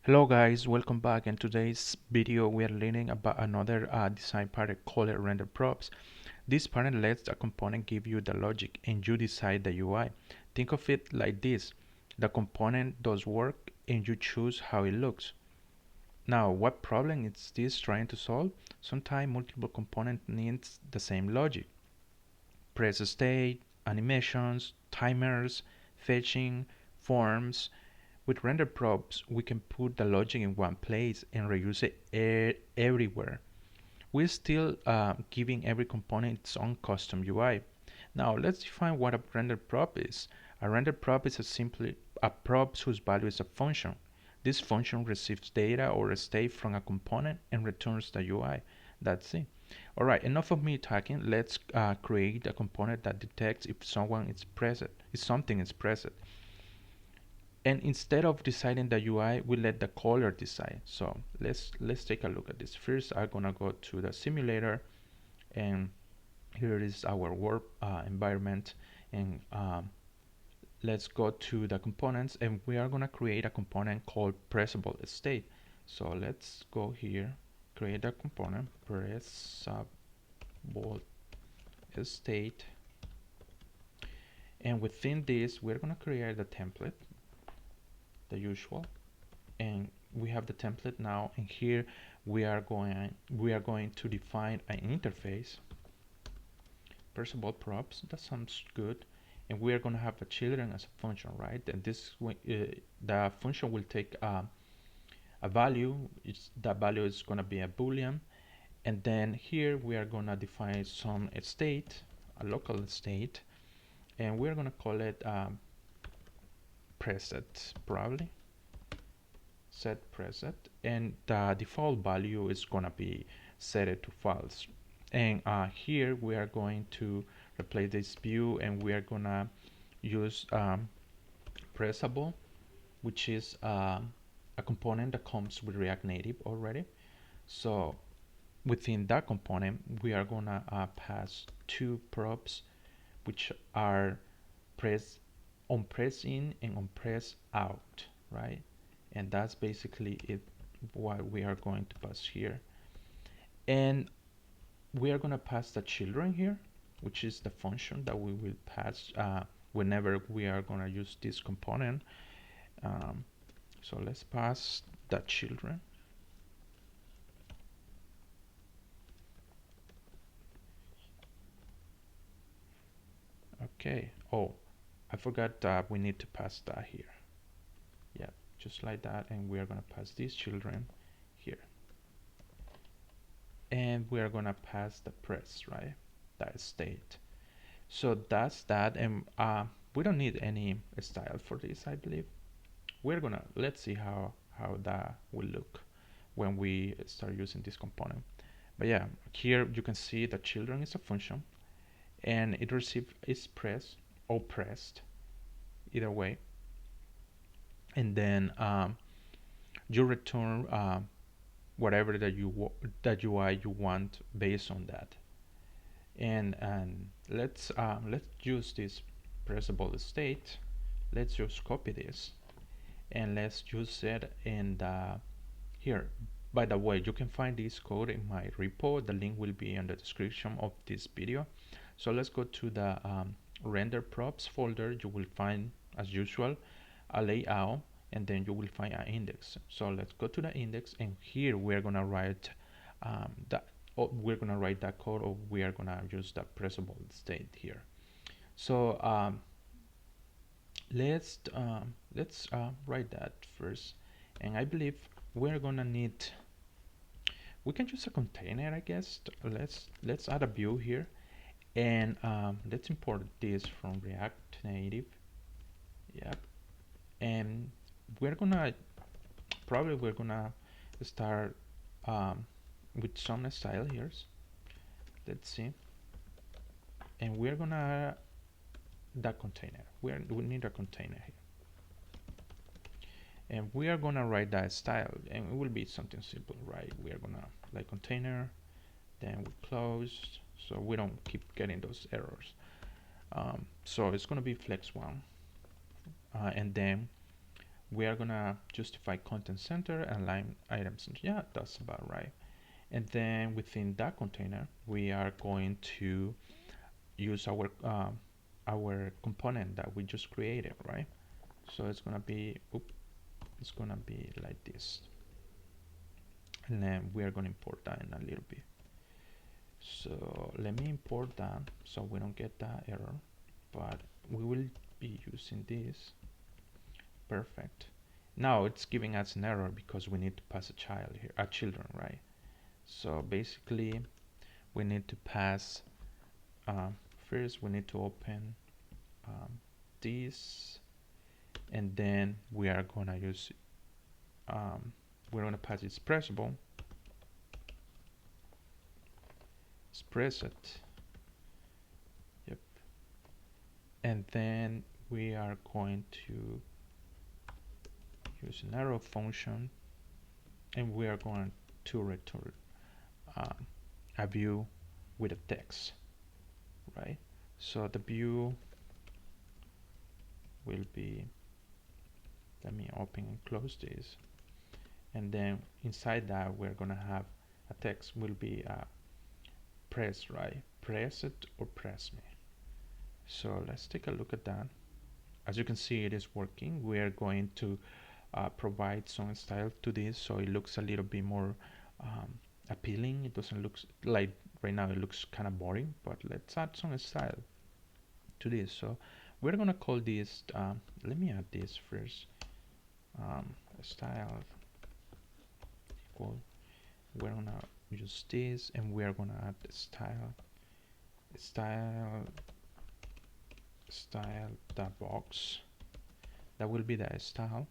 Hello guys, welcome back. In today's video we are learning about another design pattern called render props. This pattern lets a component give you the logic and you decide the UI. Think of it like this. The component does work and you choose how it looks. Now what problem is this trying to solve? Sometimes multiple components needs the same logic. Press state, animations, timers, fetching, forms. With render props, we can put the logic in one place and reuse it everywhere. We're still giving every component its own custom UI. Now let's define what a render prop is. A render prop is simply a prop whose value is a function. This function receives data or a state from a component and returns the UI. That's it. Alright, enough of me talking. Let's create a component that detects if something is present. And instead of deciding the UI, we let the caller decide. So let's take a look at this. First, I'm gonna go to the simulator, and here is our work environment. And let's go to the components, and we are gonna create a component called pressable state. So let's go here, create a component, pressable state, and within this, we're gonna create a template, the usual, and we have the template now, and here we are going to define an interface, pressable props. That sounds good. And we are going to have a children as a function, right? And this the function will take a value. That value is going to be a boolean, and then here we are going to define some state, a local state, and we're going to call it preset, probably set preset, and the default value is gonna be set it to false. And here we are going to replace this view, and we are gonna use pressable, which is a component that comes with React Native already. So within that component, we are gonna pass two props, which are press on press in and on press out, right? And that's basically it, what we are going to pass here. And we are going to pass the children here, which is the function that we will pass whenever we are going to use this component. So let's pass the children. Okay. Oh, I forgot that we need to pass that here. Yeah, just like that. And we are going to pass these children here. And we are going to pass the press, right? That state. So that's that. And we don't need any style for this, I believe. Let's see how that will look when we start using this component. But yeah, here you can see that children is a function, and it receives is pressed or pressed, either way. And then you return whatever that UI you want based on that. And let's use this pressable state. Let's just copy this, and let's use it in the here. By the way, you can find this code in my repo. The link will be in the description of this video. So let's go to the render props folder. You will find, as usual, a layout, and then you will find an index. So let's go to the index, and here we're gonna write we're gonna write that code, or we are gonna use the pressable state here. So let's write that first, and I believe we're gonna need, we can use a container, I guess. Let's add a view here, and let's import this from React Native. Yep. And we're gonna start with some style here. Let's see. And we're gonna that container. We need a container here, and we are gonna write that style, and it will be something simple, right? We are gonna like container, then we close, so we don't keep getting those errors. So it's gonna be flex one, and then we are gonna justify content center and line items. Yeah, that's about right. And then within that container, we are going to use our component that we just created, right? So it's gonna be, it's gonna be like this, and then we are gonna import that in a little bit. So let me import that so we don't get that error, but we will be using this. Perfect. Now it's giving us an error because we need to pass a child here, a children, right? So basically we need to pass, first we need to open this, and then we are gonna use, we're gonna pass expressible, express it, yep, and then we are going to use an arrow function, and we are going to return a view with a text, right? So the view will be, let me open and close this, and then inside that we're gonna have a text will be press, right? Press it or press me. So let's take a look at that. As you can see, it is working. We are going to provide some style to this so it looks a little bit more appealing. It doesn't look like right now it looks kind of boring, but let's add some style to this. So we're gonna call this, let me add this first, style equal, we're gonna use this, and we are gonna add style that box, that will be the style,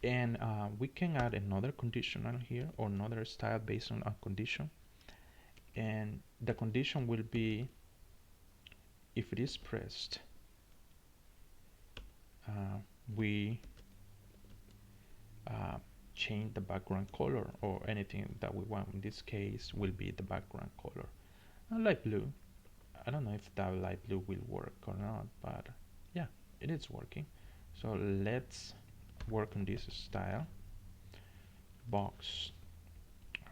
and we can add another conditional here or another style based on a condition, and the condition will be if it is pressed, we change the background color or anything that we want. In this case will be the background color, light blue. I don't know if that light blue will work or not, but yeah, it is working. So let's work on this style box.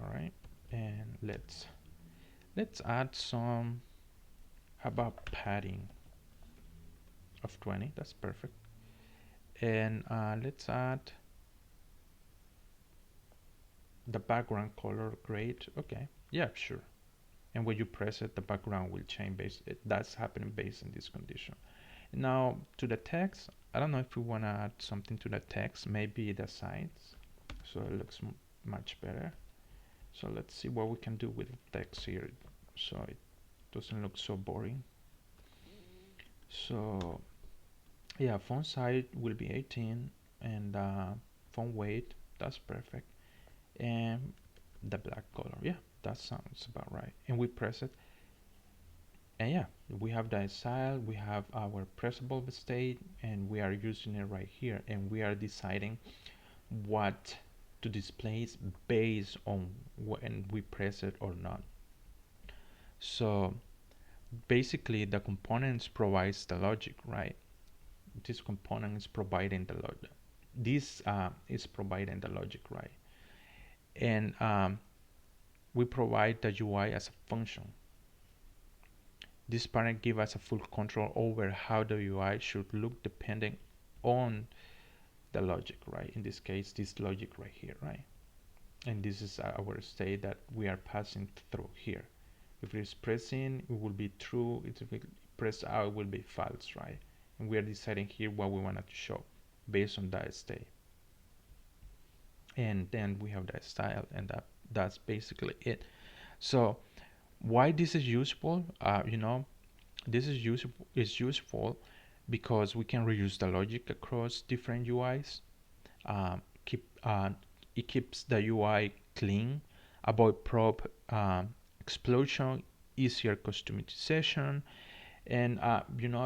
All right, and let's add some, how about padding of 20? That's perfect. And let's add the background color. Great. Okay, yeah, sure. And when you press it, the background will change that's happening based on this condition. Now to the text, I don't know if we want to add something to the text, maybe the sides, so it looks much better. So let's see what we can do with the text here so it doesn't look so boring. So yeah, font size will be 18, and font weight, that's perfect, and the black color, yeah, that sounds about right. And we press it, and yeah, we have the style, we have our pressable state, and we are using it right here, and we are deciding what to display based on when we press it or not. So basically the components provides the logic, right? This component is providing the logic. This is providing the logic, right? And we provide the UI as a function. This parent gives us a full control over how the UI should look depending on the logic, right? In this case, this logic right here, right? And this is our state that we are passing through here. If it is pressing, it will be true. If it press out, it will be false, right? And we are deciding here what we wanted to show based on that state. And then we have that style, and that's basically it. So why this is useful? This is useful because we can reuse the logic across different UIs. Keep it keeps the UI clean, avoid prop explosion, easier customization, and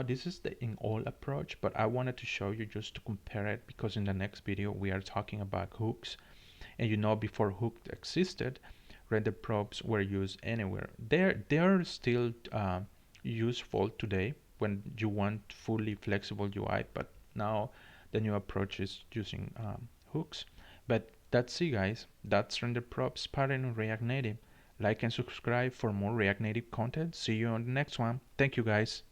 this is the in all approach. But I wanted to show you just to compare it because in the next video we are talking about hooks, and before hook existed, render props were used anywhere. They're still useful today when you want fully flexible UI, but now the new approach is using hooks. But that's it, guys. That's render props pattern in React Native. Like and subscribe for more React Native content. See you on the next one. Thank you, guys.